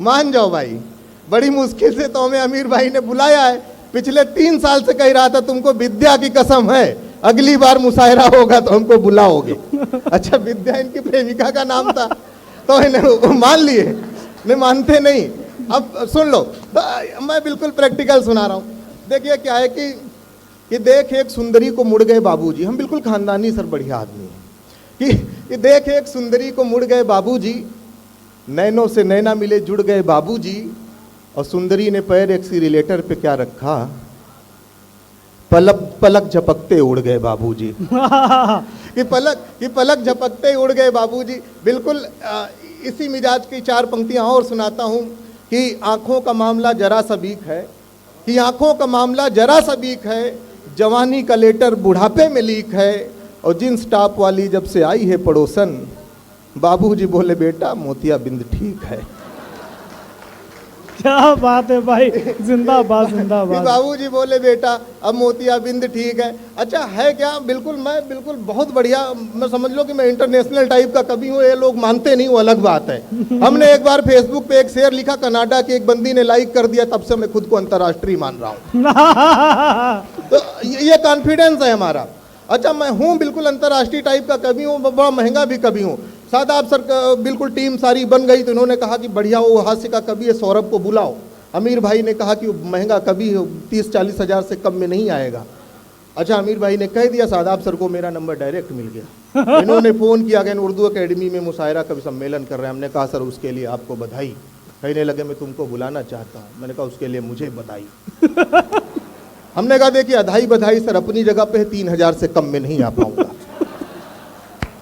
मान जाओ भाई, बड़ी मुश्किल से तो हमें आमिर भाई ने बुलाया है। पिछले 3 साल से कह रहा था तुमको विद्या की कसम है, अगली बार मुशायरा होगा तो हमको बुलाओगे। अच्छा, विद्या इनकी प्रेमिका का नाम था तो इन्हें मान लिए, नहीं मानते नहीं। अब सुन लो, तो मैं बिल्कुल प्रैक्टिकल सुना रहा हूँ। देखिए क्या है कि देख एक सुंदरी को मुड़ गए बाबूजी, हम बिल्कुल खानदानी सर बढ़िया आदमी हैं, कि देख एक सुंदरी को मुड़ गए बाबूजी, नैनों से नैना मिले जुड़ गए बाबूजी, और सुंदरी ने पैर एक्सीलरेटर पे क्या रखा, पलक पलक झपकते उड़ गए बाबूजी। कि पलक झपकते उड़ गए बाबूजी। बिल्कुल इसी मिजाज की 4 पंक्तियां और सुनाता हूं कि आंखों का मामला जरा सा बीक है, कि आंखों का मामला जरा सा बीक है, जवानी का लेटर बुढ़ापे में लीक है, और जींस टॉप वाली जब से आई है पड़ोसन, बाबूजी बोले बेटा मोतिया बिंद ठीक है। क्या बात है भाई, जिंदाबाद जिंदाबाद। बाबूजी बोले बेटा अब मोतिया बिंद ठीक है। अच्छा है क्या, बिल्कुल मैं बिल्कुल बहुत बढ़िया, मैं समझ लो कि मैं इंटरनेशनल टाइप का कवि हूँ। ये लोग मानते नहीं, वो अलग बात है। हमने एक बार फेसबुक पे एक शेर लिखा, कनाडा की एक बंदी ने लाइक कर दिया, तब से मैं खुद को अंतर्राष्ट्रीय मान रहा हूँ। तो ये कॉन्फिडेंस है हमारा। अच्छा, मैं हूँ बिल्कुल अंतर्राष्ट्रीय टाइप का कवि हूँ, बड़ा महंगा भी कवि हूँ। सादाब सर बिल्कुल टीम सारी बन गई तो इन्होंने कहा कि बढ़िया वो हास्य का कवि है, सौरभ को बुलाओ। आमिर भाई ने कहा कि वो महंगा कवि है, 30-40 हज़ार से कम में नहीं आएगा। अच्छा, आमिर भाई ने कह दिया, सादाब सर को मेरा नंबर डायरेक्ट मिल गया। इन्होंने फ़ोन किया कि उर्दू अकेडमी में मुशायरा कवि सम्मेलन कर रहे हैं। हमने कहा सर उसके लिए आपको बधाई। कहने लगे मैं तुमको बुलाना चाहता हूँ। मैंने कहा उसके लिए मुझे बधाई। हमने कहा देखिए अधाई बधाई सर अपनी जगह पे 3000 से कम में नहीं आ पाऊंगा।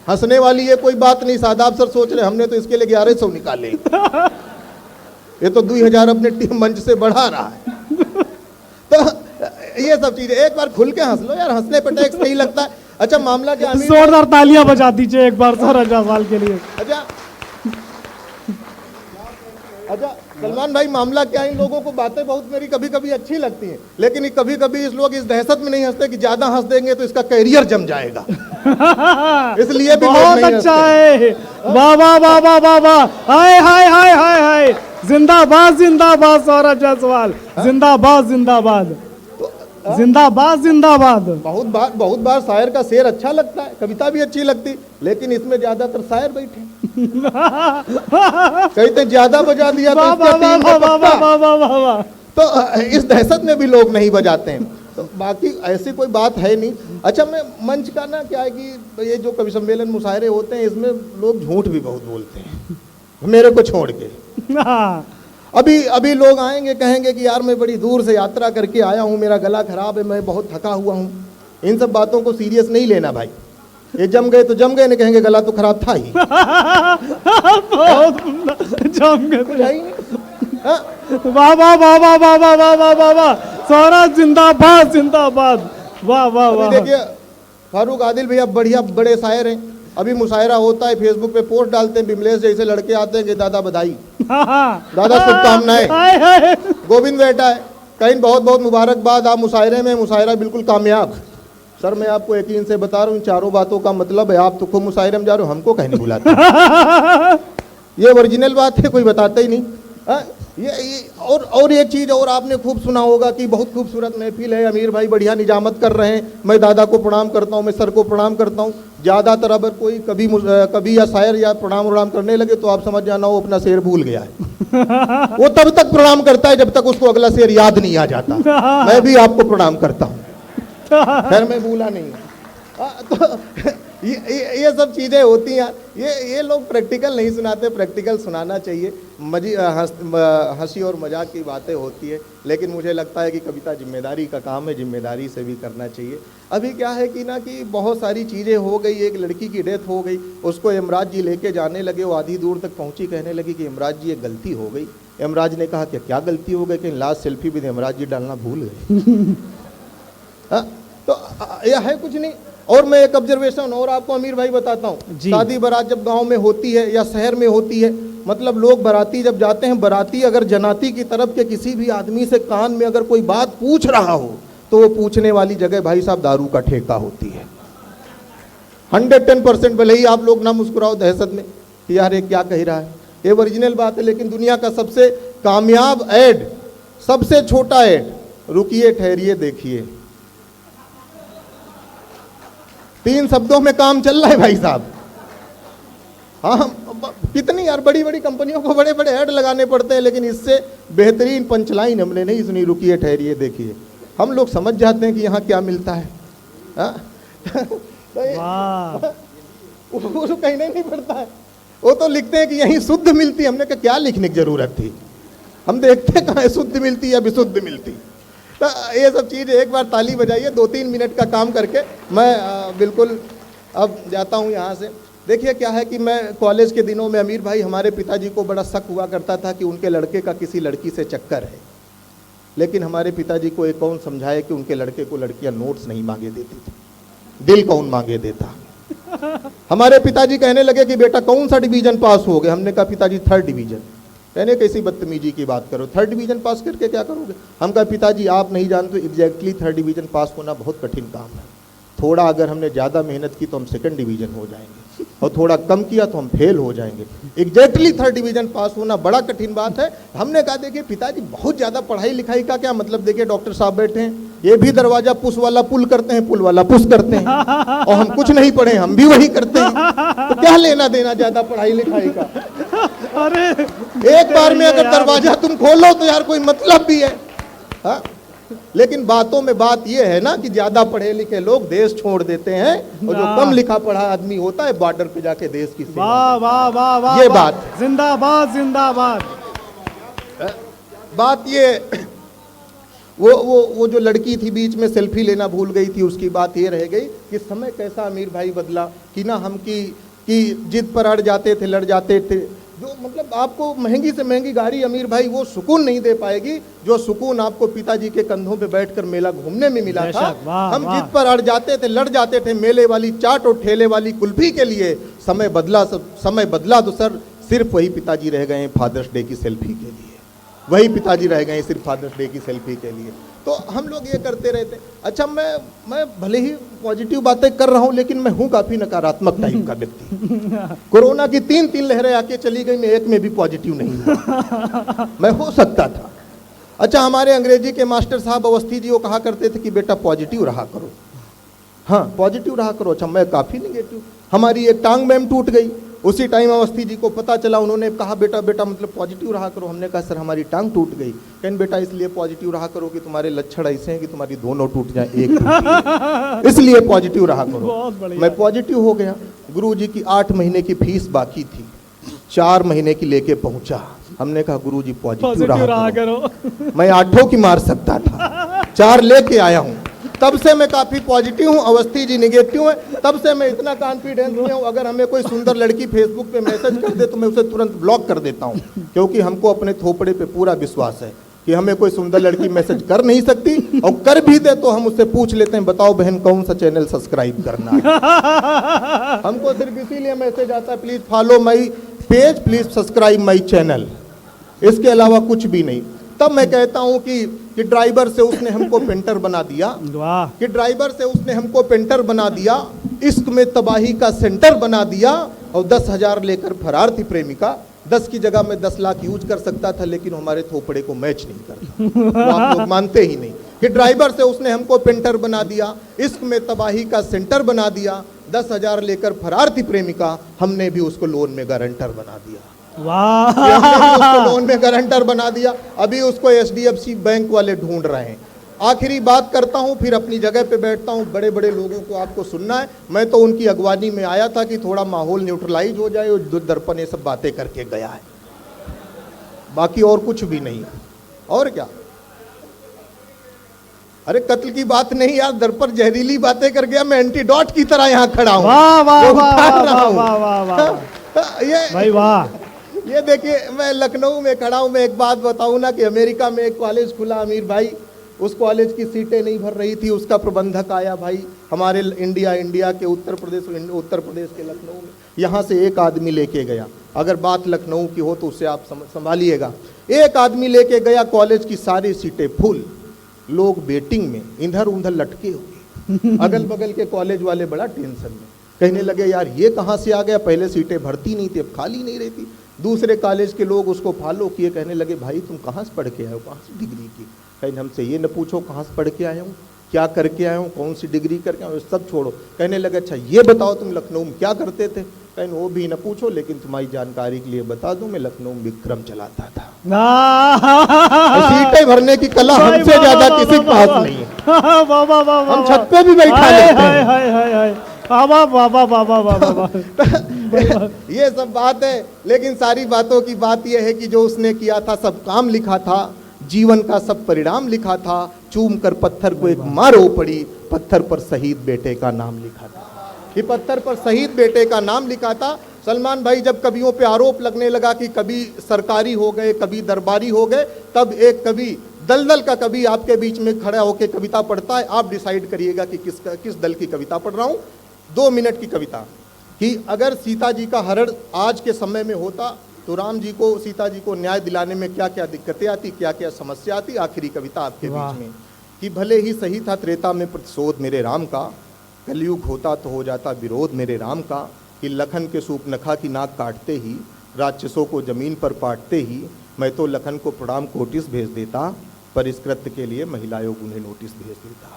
हंसने वाली ये कोई बात नहीं, सादाब सर सोच रहे हमने तो इसके लिए 1100 निकाले, ये तो 2000 अपने टीम मंच से बढ़ा रहा है। तो ये सब चीजें एक बार खुल के हंस लो यार, हंसने पे टैक्स नहीं लगता है। अच्छा मामला क्या, जोरदार तालियां बजा दीजिए एक बार सर जायसवाल के लिए। अच्छा सलमान भाई, मामला क्या है, इन लोगों को बातें बहुत मेरी कभी कभी अच्छी लगती हैं, लेकिन कभी कभी इस लोग इस दहशत में नहीं हंसते कि ज्यादा हंस देंगे तो इसका कैरियर जम जाएगा। इसलिए भी बहुत अच्छा है। वाह वाह वाह वाह वाह वाह, हाय हाय हाय हाय हाय, जिंदाबाद जिंदाबाद सौरभ जायसवाल, जिंदाबाद जिंदाबाद जिंदाबाद जिंदाबाद। बहुत बार शायर का शेर अच्छा लगता है, कविता भी अच्छी लगती, लेकिन इसमें ज्यादातर शायर बैठे कहते ज्यादा बजा दिया तो इस दहशत में भी लोग नहीं बजाते हैं। तो बाकी ऐसी कोई बात है नहीं। अच्छा मैं मंच का ना क्या है कि ये जो कवि सम्मेलन मुशायरे होते हैं इसमें लोग झूठ भी बहुत बोलते हैं, मेरे को छोड़ के। अभी लोग आएंगे कहेंगे कि यार मैं बड़ी दूर से यात्रा करके आया हूँ, मेरा गला खराब है, मैं बहुत थका हुआ हूँ। इन सब बातों को सीरियस नहीं लेना भाई, ये जम गए तो जम गए, नहीं कहेंगे गला तो खराब था ही। जम गए। वाह वाह वाह वाह वाह वाह वाह वाह वाह वाह, सौरभ जिंदाबाद जिंदाबाद। वाह वाह वाह। देखिए फारूक आदिल भैया बढ़िया बड़े शायर हैं, अभी मुशायरा होता है फेसबुक पे पोस्ट डालते हैं, बिमलेश जैसे लड़के आते हैं कि दादा बधाई, दादा शुभकामनाएं, गोविंद बेटा है कहीं बहुत बहुत मुबारकबाद, आप मुशायरे में, मुशायरा बिल्कुल कामयाब। सर मैं आपको यकीन से बता रहा हूँ, चारों बातों का मतलब है, आप तो खूब मुशायरे में जा रहे हो, हमको कहीं नहीं बुलाते। ये ओरिजिनल बात है, कोई बताता ही नहीं। ये और एक चीज़ और आपने खूब सुना होगा कि बहुत खूबसूरत महफिल है, अमीर भाई बढ़िया निजामत कर रहे हैं, मैं दादा को प्रणाम करता हूँ, मैं सर को प्रणाम करता हूँ। ज़्यादातर अगर कोई कभी या शायर या प्रणाम करने लगे तो आप समझ जाना वो अपना शेर भूल गया है। वो तब तक प्रणाम करता है जब तक उसको अगला शेर याद नहीं आ जाता। मैं भी आपको प्रणाम करता हूँ, खैर मैं भूला नहीं। तो ये सब चीज़ें होती हैं। ये लोग प्रैक्टिकल नहीं सुनाते, प्रैक्टिकल सुनाना चाहिए। हंसी और मजाक की बातें होती है, लेकिन मुझे लगता है कि कविता जिम्मेदारी का काम है, जिम्मेदारी से भी करना चाहिए। अभी क्या है कि ना कि बहुत सारी चीज़ें हो गई, एक लड़की की डेथ हो गई, उसको यमराज जी लेके जाने लगे, वो आधी दूर तक पहुंची, कहने लगी कि यमराज जी एक गलती हो गई। यमराज ने कहा कि क्या गलती हो गई, कि लास्ट सेल्फी भी यमराज जी डालना भूल गए। तो यह है कुछ नहीं। और मैं एक ऑब्जर्वेशन और आपको अमीर भाई बताता हूँ, शादी बारात जब गांव में होती है या शहर में होती है, मतलब लोग बाराती जब जाते हैं, बाराती अगर जनाती की तरफ के किसी भी आदमी से कान में अगर कोई बात पूछ रहा हो तो वो पूछने वाली जगह भाई साहब दारू का ठेका होती है। 110%। भले ही आप लोग ना मुस्कुराओ दहशत में कि यार ये क्या कह रहा है, ये ओरिजिनल बात है। लेकिन दुनिया का सबसे कामयाब ऐड, सबसे छोटा ऐड, रुकिए ठहरिए देखिए, 3 शब्दों में काम चल रहा है भाई साहब। हाँ, कितनी यार बड़ी बड़ी कंपनियों को बड़े बड़े ऐड लगाने पड़ते हैं, लेकिन इससे बेहतरीन पंचलाइन हमने नहीं सुनी, रुकिए ठहरिए देखिए। हम लोग समझ जाते हैं कि यहाँ क्या मिलता है। वो तो कहना नहीं पड़ता है, वो तो लिखते हैं कि यहीं शुद्ध मिलती। हमने कहा क्या लिखने की जरूरत थी, हम देखते हैं कहाँ शुद्ध मिलती या विशुद्ध मिलती। तो ये सब चीज़ एक बार ताली बजाइए। 2-3 मिनट का काम करके मैं बिल्कुल अब जाता हूँ यहाँ से। देखिए क्या है कि मैं कॉलेज के दिनों में अमीर भाई, हमारे पिताजी को बड़ा शक हुआ करता था कि उनके लड़के का किसी लड़की से चक्कर है। लेकिन हमारे पिताजी को एक कौन समझाए कि उनके लड़के को लड़कियां नोट्स नहीं मांगे देती थी, दिल कौन मांगे देता। हमारे पिताजी कहने लगे कि बेटा कौन सा डिवीजन पास हो गए। हमने कहा पिताजी 3rd डिवीजन। कहने कैसी बदतमीजी की बात करो, 3rd डिवीजन पास करके क्या करोगे। हम कहा पिताजी आप नहीं जानते, एग्जैक्टली 3rd डिवीजन पास होना बहुत कठिन काम है। थोड़ा अगर हमने ज़्यादा मेहनत की तो हम 2nd डिवीजन हो जाएंगे, और थोड़ा कम किया तो हम फेल हो जाएंगे। एग्जैक्टली 3rd डिवीजन पास होना बड़ा कठिन बात है। हमने कहा देखिए पिताजी बहुत ज़्यादा पढ़ाई लिखाई का क्या मतलब, देखिए डॉक्टर साहब बैठे हैं, ये भी दरवाजा पुश वाला पुल करते हैं, पुल वाला पुश करते हैं, और हम कुछ नहीं पढ़े, हम भी वही करते हैं। तो क्या लेना देना ज़्यादा पढ़ाई लिखाई का। अरे एक बार में अगर दरवाजा तुम खोलो तो यार कोई मतलब भी है। हाँ? लेकिन बातों में बात यह है ना कि ज्यादा पढ़े लिखे लोग देश छोड़ देते हैं, और जो कम लिखा पढ़ा आदमी होता है बॉर्डर पे जाके देश की सेवा। वाह वाह वाह वाह, ये बात जिंदाबाद जिंदाबाद। बात ये वो जो लड़की थी बीच में सेल्फी लेना भूल गई थी, उसकी बात ये रह गई कि समय कैसा अमीर भाई बदला कि ना हम की जिद पर अड़ जाते थे, लड़ जाते थे। जो मतलब आपको महंगी से महंगी गाड़ी अमीर भाई वो सुकून नहीं दे पाएगी जो सुकून आपको पिताजी के कंधों पे बैठकर मेला घूमने में मिला था। हम जिद पर अड़ जाते थे, लड़ जाते थे मेले वाली चाट और ठेले वाली कुल्फी के लिए। समय बदला तो सर सिर्फ वही पिताजी रह गए हैं फादर्स डे की सेल्फी के लिए, वही पिताजी रह गए सिर्फ फादर्स डे की सेल्फी के लिए। तो हम लोग ये करते रहते। अच्छा, मैं भले ही पॉजिटिव बातें कर रहा हूँ, लेकिन मैं हूँ काफ़ी नकारात्मक टाइप का व्यक्ति। कोरोना की 3 लहरें आके चली गई, मैं एक में भी पॉजिटिव नहीं हुआ। मैं हो सकता था। अच्छा, हमारे अंग्रेजी के मास्टर साहब अवस्थी जी वो कहा करते थे कि बेटा पॉजिटिव रहा करो। हाँ, पॉजिटिव रहा करो। अच्छा, मैं काफ़ी निगेटिव। हमारी एक टांग मैम टूट गई, उसी टाइम अवस्थी जी को पता चला, उन्होंने कहा बेटा मतलब पॉजिटिव रहा करो। हमने कहा सर हमारी टांग टूट गई। कहने बेटा इसलिए पॉजिटिव रहा करो कि तुम्हारे लक्षण ऐसे हैं कि तुम्हारी दोनों टूट जाए, एक टूट इसलिए पॉजिटिव रहा करो। मैं पॉजिटिव हो गया। गुरुजी की 8 महीने की फीस बाकी थी, 4 महीने की लेके पहुंचा। हमने कहा गुरुजी पॉजिटिव रहा करो। मैं 8 की मार सकता था, 4 लेके आया हूँ। तब से मैं काफ़ी पॉजिटिव हूँ, अवस्थी जी निगेटिव है। तब से मैं इतना कॉन्फिडेंस में हूँ, अगर हमें कोई सुंदर लड़की फेसबुक पे मैसेज कर दे तो मैं उसे तुरंत ब्लॉक कर देता हूँ, क्योंकि हमको अपने थोपड़े पे पूरा विश्वास है कि हमें कोई सुंदर लड़की मैसेज कर नहीं सकती, और कर भी दे तो हम उससे पूछ लेते हैं बताओ बहन कौन सा चैनल सब्सक्राइब करना है। हमको सिर्फ इसीलिए मैसेज आता है please follow my page, please subscribe my channel, इसके अलावा कुछ भी नहीं। तब मैं कहता हूं कि ड्राइवर से उसने हमको पेंटर बना दिया, कि ड्राइवर से उसने हमको पेंटर बना दिया, इश्क में तबाही का सेंटर बना दिया, और 10,000 लेकर फरार थी प्रेमिका। 10 की जगह में 10 लाख यूज कर सकता था, लेकिन हमारे थोपड़े को मैच नहीं करता। तो आप लोग मानते ही नहीं कि ड्राइवर से उसने हमको पेंटर बना दिया, इश्क में तबाही का सेंटर बना दिया, 10,000 लेकर फरार थी प्रेमिका, हमने भी उसको लोन में गारंटर बना दिया। उसको लोन में गारंटर बना दिया। अभी उसको HDFC बैंक वाले ढूंढ रहे हैं। आखिरी बात करता हूं, फिर अपनी जगह पे बैठता हूं। बड़े बड़े लोगों को आपको सुनना है, मैं तो उनकी अगवानी में आया था कि थोड़ा माहौल न्यूट्रलाइज हो जाए, और दर्पण ये सब बातें करके गया है, बाकी और कुछ भी नहीं। और क्या, अरे कत्ल की बात नहीं यार, दर्पण जहरीली बातें कर गया, मैं एंटीडोट की तरह यहाँ खड़ा हूँ। भाई वाह। ये देखिए मैं लखनऊ में खड़ा हूँ। मैं एक बात बताऊँ ना कि अमेरिका में एक कॉलेज खुला अमीर भाई, उस कॉलेज की सीटें नहीं भर रही थी। उसका प्रबंधक आया भाई हमारे इंडिया के उत्तर प्रदेश के लखनऊ में, यहाँ से एक आदमी लेके गया। अगर बात लखनऊ की हो तो उससे आप संभालिएगा। एक आदमी लेके गया, कॉलेज की सारी सीटें फुल, लोग वेटिंग में इधर उधर लटके हुए। अगल बगल के कॉलेज वाले बड़ा टेंशन में, कहने लगे यार ये कहाँ से आ गया, पहले सीटें भरती नहीं थी, अब खाली नहीं रहती। दूसरे कॉलेज के लोग उसको फॉलो किए, कहने लगे भाई तुम कहाँ से पढ़ के आए हो, कहाँ से डिग्री की। कहीं हमसे ये न पूछो कहाँ से पढ़ के आए हूँ, क्या करके आए हूँ, कौन सी डिग्री करके आए हूँ, सब छोड़ो। कहने लगे अच्छा ये बताओ तुम लखनऊ में क्या करते थे। कहीं वो भी न पूछो, लेकिन तुम्हारी जानकारी के लिए बता दूं, मैं लखनऊ में विक्रम चलाता था। सीटें भरने की कला हमसे ज्यादा किसी के पास नहीं है। हम छत पे भी बैठा लेते हैं। ये सब बात है, लेकिन सारी बातों की बात यह है कि जो उसने किया था सब काम लिखा था, जीवन का सब परिणाम लिखा था। चूम कर पत्थर को एक मारो पड़ी, पत्थर पर शहीद बेटे का नाम लिखा था। कि पत्थर पर शहीद बेटे का नाम लिखा था। सलमान भाई जब कवियों पे आरोप लगने लगा कि कभी सरकारी हो गए, कभी दरबारी हो गए, तब एक कवि दलदल का कवि आपके बीच में खड़ा होकर कविता पढ़ता है। आप डिसाइड करिएगा कि किस दल की कविता पढ़ रहा हूं। 2 मिनट की कविता कि अगर सीता जी का हरण आज के समय में होता तो राम जी को, सीता जी को न्याय दिलाने में क्या क्या दिक्कतें आती, क्या क्या समस्या आती। आखिरी कविता आपके बीच में कि भले ही सही था त्रेता में प्रतिशोध मेरे राम का, कलयुग होता तो हो जाता विरोध मेरे राम का। कि लखन के सूपनखा की नाक काटते ही, राक्षसों को जमीन पर पाटते ही, मैं तो लखन को प्रणाम कोटिस भेज देता, पर इस कृत्य के लिए महिला आयोग उन्हें नोटिस भेज देता।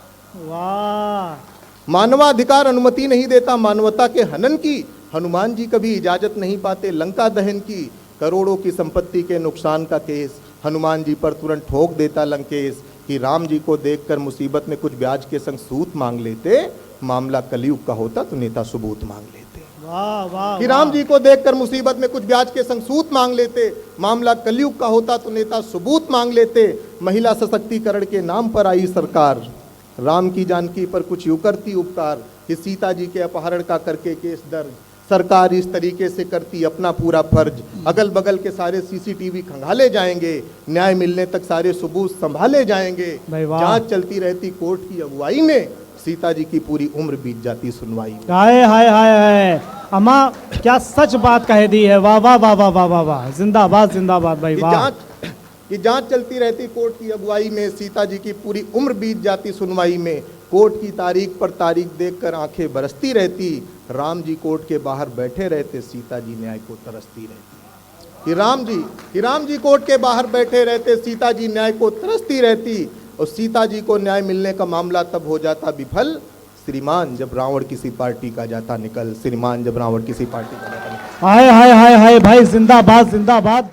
वाह। मानवाधिकार अनुमति नहीं देता मानवता के हनन की, हनुमान जी कभी इजाजत नहीं पाते लंका दहन की। करोड़ों की संपत्ति के नुकसान का केस हनुमान जी पर तुरंत ठोक देता लंकेश। कि राम जी को देखकर मुसीबत में कुछ ब्याज के संग सूत मांग लेते, मामला कलयुग का होता तो नेता सबूत मांग लेते। वाह वाह। कि राम जी को देखकर मुसीबत में कुछ ब्याज के संग सूत मांग लेते, मामला कलयुग का होता तो नेता सबूत मांग लेते। महिला सशक्तिकरण के नाम पर आई सरकार, राम की जानकी पर कुछ यूं करती उपकार। कि सीता जी के अपहरण का करके केस दर्ज, सरकार इस तरीके से करती अपना पूरा फर्ज। अगल बगल के सारे सीसीटीवी खंगाले जाएंगे, न्याय मिलने तक सारे सबूत संभाले जाएंगे। जांच चलती रहती कोर्ट की अगुवाई में, सीता जी की पूरी उम्र बीत जाती सुनवाई में। हाय हाय हाय हाय, अम्मा क्या सच बात कह दी है। वाह वाह वाह वाह वाह वाह वाह, जिंदाबाद जिंदाबाद भाई वाह। कि जांच चलती रहती कोर्ट की अगुवाई में, सीता जी की पूरी उम्र बीत जाती सुनवाई में। कोर्ट की तारीख पर तारीख देखकर आंखें बरसती रहती, राम जी कोर्ट के बाहर बैठे रहते, सीता जी न्याय को तरसती रहती। कि राम जी कोर्ट के बाहर बैठे रहते, सीता जी न्याय को तरसती रहती। और सीता जी को न्याय मिलने का मामला तब हो जाता विफल, श्रीमान जब रावण किसी पार्टी का जाता निकल। श्रीमान जब रावण किसी पार्टी का जाता निकल। हाय हाय हाय हाय भाई, जिंदाबाद जिंदाबाद।